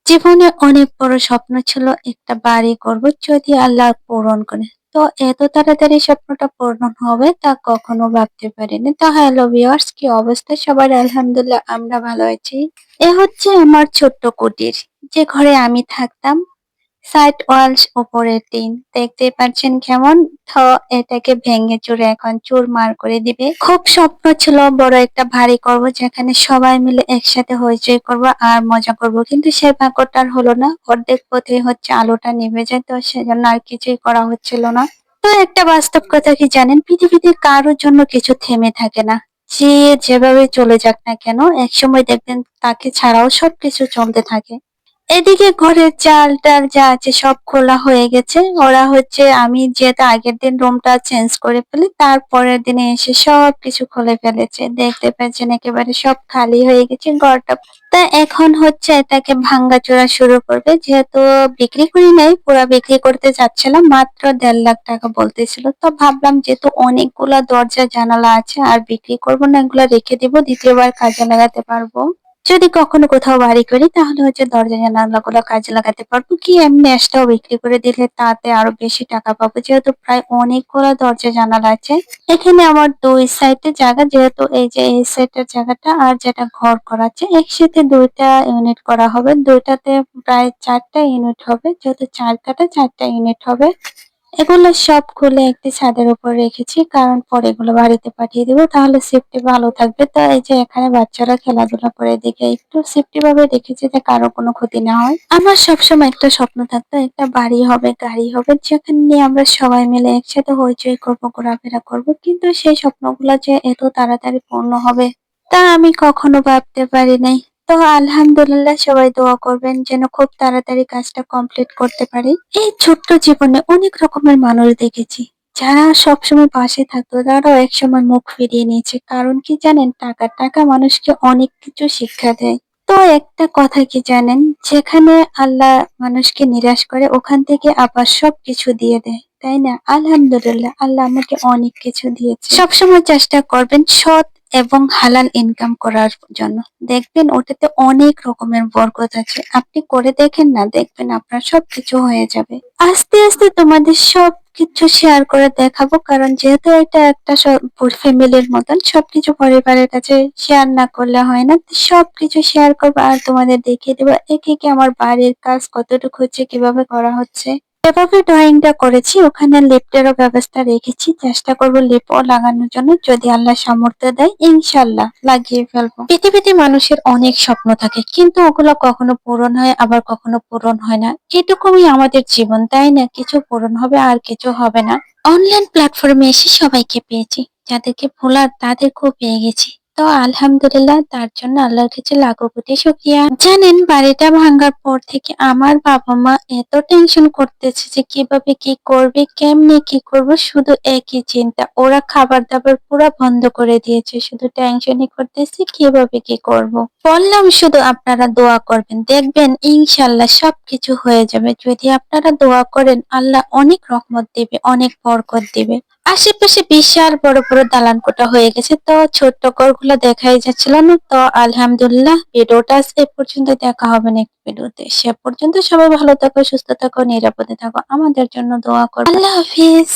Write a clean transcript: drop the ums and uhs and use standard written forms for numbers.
জীবনে অনেক বড় স্বপ্ন ছিল একটা বাড়ি করব যদি আল্লাহ পূরণ করে। তো এত তাড়াতাড়ি স্বপ্নটা পূরণ হবে তা কখনো ভাবতে পারিনি। তো হ্যালো ভিউয়ার্স, কি অবস্থা সবার? আলহামদুলিল্লাহ আমরা ভালো আছি। এ হচ্ছে আমার ছোট্ট কুটির, যে ঘরে আমি থাকতাম। সাইড ওয়ালস, উপরের টিন দেখতেই পাচ্ছেন কেমন। তো এটাকে ভেঙে চুরে এখন চুরমার করে দিবে। খুব স্বপ্ন ছিল বড় একটা বাড়ি করব, যেখানে সবাই মিলে একসাথে হইচই করব আর মজা করব, কিন্তু সে ভাগ্যটা আর হলো না। অর্ধেক পথে হচ্ছে আলোটা নিভে যায়, তো সেজন্য আর কিছুই করা হচ্ছিল না। তো একটা বাস্তব কথা কি জানেন, পৃথিবীতে কারোর জন্য কিছু থেমে থাকে না। যে যেভাবে চলে যাক না কেন, একসময় দেখবেন তাকে ছাড়াও সবকিছু চলতে থাকে। এদিকে ঘরের চাল টাল যা আছে সব খোলা হয়ে গেছে। ওরা হচ্ছে, আমি যেহেতু আগের দিন রুমটা চেঞ্জ করে ফেলি, তারপরের দিনে এসে সব কিছু খুলে ফেলেছে। দেখতে পাচ্ছেন একেবারে সব খালি হয়ে গেছে ঘরটা। তা এখন হচ্ছে এটাকে ভাঙ্গাচোরা শুরু করবে, যেহেতু বিক্রি করি নাই, পুরা বিক্রি করতে যাচ্ছিলাম, মাত্র 1.5 লাখ টাকা বলতেছিল। তো ভাবলাম যেহেতু অনেকগুলা দরজা জানালা আছে আর বিক্রি করবো না, এগুলা রেখে দিব, দ্বিতীয়বার কাজে লাগাতে পারবো। যদি কখনো কোথাও বাড়ি করি তাহলে হচ্ছে দরজা জানালাগুলো কাজে লাগাতে পারবো, কি এমনি ম্যাচটাও বিক্রি করে দিলে তাতে আরো বেশি টাকা পাবো, যেহেতু প্রায় অনেকগুলো দরজা জানালা আছে। এখানে আমার দুই সাইডে জায়গা, যেহেতু এই যে এই সাইডের জায়গাটা আর যেটা ঘর করা আছে একসাথে দুইটা ইউনিট করা হবে। দুইটাতে প্রায় 4টা ইউনিট হবে, যেহেতু 4 কাটা 4টা ইউনিট হবে। এগুলো সব খুলে একটি ছাদের উপর রেখেছি, কারণ পরে এগুলো বাড়িতে পাঠিয়ে দিব, তাহলে সেফটি ভালো থাকবে। তো এই যে এখানে বাচ্চারা খেলাধুলা করে, দেখে একটু সেফটি ভাবে রেখেছি যে কারো কোনো ক্ষতি না হয়। আমার সবসময় একটা স্বপ্ন থাকতো, একটা বাড়ি হবে, গাড়ি হবে, যেখানে নিয়ে আমরা সবাই মিলে একসাথে হইচই করবো, ঘোরাফেরা করবো, কিন্তু সেই স্বপ্নগুলো যে এত তাড়াতাড়ি পূর্ণ হবে তা আমি কখনো ভাবতে পারি নাই। তো আলহামদুলিল্লাহ, সবাই দোয়া করবেন যেন খুব তাড়াতাড়ি কাজটা কমপ্লিট করতে পারি। এই ছোট্ট জীবনে অনেক রকমের মানুষ দেখেছি, যারা সবসময় পাশে থাকতো তারাও একসময় মুখ ফিরিয়ে নিয়েছে। কারণ কি জানেন, টাকা টাকা মানুষকে অনেক কিছু শিক্ষা দেয়। তো একটা কথা কি জানেন, যেখানে আল্লাহ মানুষকে নিরাশ করে ওখান থেকে আবার সবকিছু দিয়ে দেয়, তাই না? আলহামদুলিল্লাহ, আল্লাহ আমাকে অনেক কিছু দিয়েছে। সবসময় চেষ্টা করবেন সৎ এবং হালাল ইনকাম করার জন্য। দেখবেন ওটাতে অনেক রকমের বরকত আছে। আপনি করে দেখেন না, দেখবেন আপনার সবকিছু হয়ে যাবে। আস্তে আস্তে তোমাদের সবকিছু শেয়ার করে দেখাবো, কারণ যেহেতু এটা একটা ফ্যামিলির মতন, সবকিছু পরিবারের কাছে শেয়ার না করলে হয় না। তো সবকিছু শেয়ার করবো আর তোমাদের দেখিয়ে দেবো একে একে আমার বাড়ির কাজ কতটুকু হচ্ছে, কিভাবে করা হচ্ছে। এভাবে ড্রয়িংটা করেছি, ওখানে লিফটেরও ব্যবস্থা রেখেছি। চেষ্টা করবো লিফটও লাগানোর জন্য, যদি আল্লাহ সামর্থ্য দেয় ইনশাল্লাহ লাগিয়ে ফেলবো। পৃথিবীতে মানুষের অনেক স্বপ্ন থাকে, কিন্তু ওগুলো কখনো পূরণ হয় আবার কখনো পূরণ হয় না। এটুকুই আমাদের জীবন, তাই না? কিছু পূরণ হবে আর কিছু হবে না। অনলাইন প্ল্যাটফর্মে এসে সবাইকে পেয়েছি, যাদেরকে ভোলার তাদেরকেও পেয়ে গেছি। তো আলহামদুলিল্লাহ, তার জন্য আল্লাহর কাছে লাখো কোটি শুকরিয়া। জানেন, বাড়িটা ভাঙার পর থেকে আমার বাবা মা এত টেনশন করতেছে যে কিভাবে কি করবে, কেমনে কি করব, শুধু একই চিন্তা। ওরা খাবার দাবার পুরো বন্ধ করে দিয়েছে, শুধু টেনশনই করতেছে কিভাবে কি করব। বললাম শুধু আপনারা দোয়া করবেন, দেখবেন ইনশাল্লাহ সবকিছু হয়ে যাবে। যদি আপনারা দোয়া করেন আল্লাহ অনেক রহমত দিবে, অনেক বরকত দিবে। আশেপাশে বিশাল বড় বড় দালান কোঠা হয়ে গেছে, তো ছোট্ট ঘরগুলো দেখাই যাচ্ছিল না। তো আলহামদুলিল্লাহ, ভিডিওটা আজ এ পর্যন্ত, দেখা হবে নেক্সট ভিডিওতে। সে পর্যন্ত সবাই ভালো থাকো, সুস্থ থাকো, নিরাপদে থাকো, আমাদের জন্য দোয়া করো। আল্লাহ হাফিজ।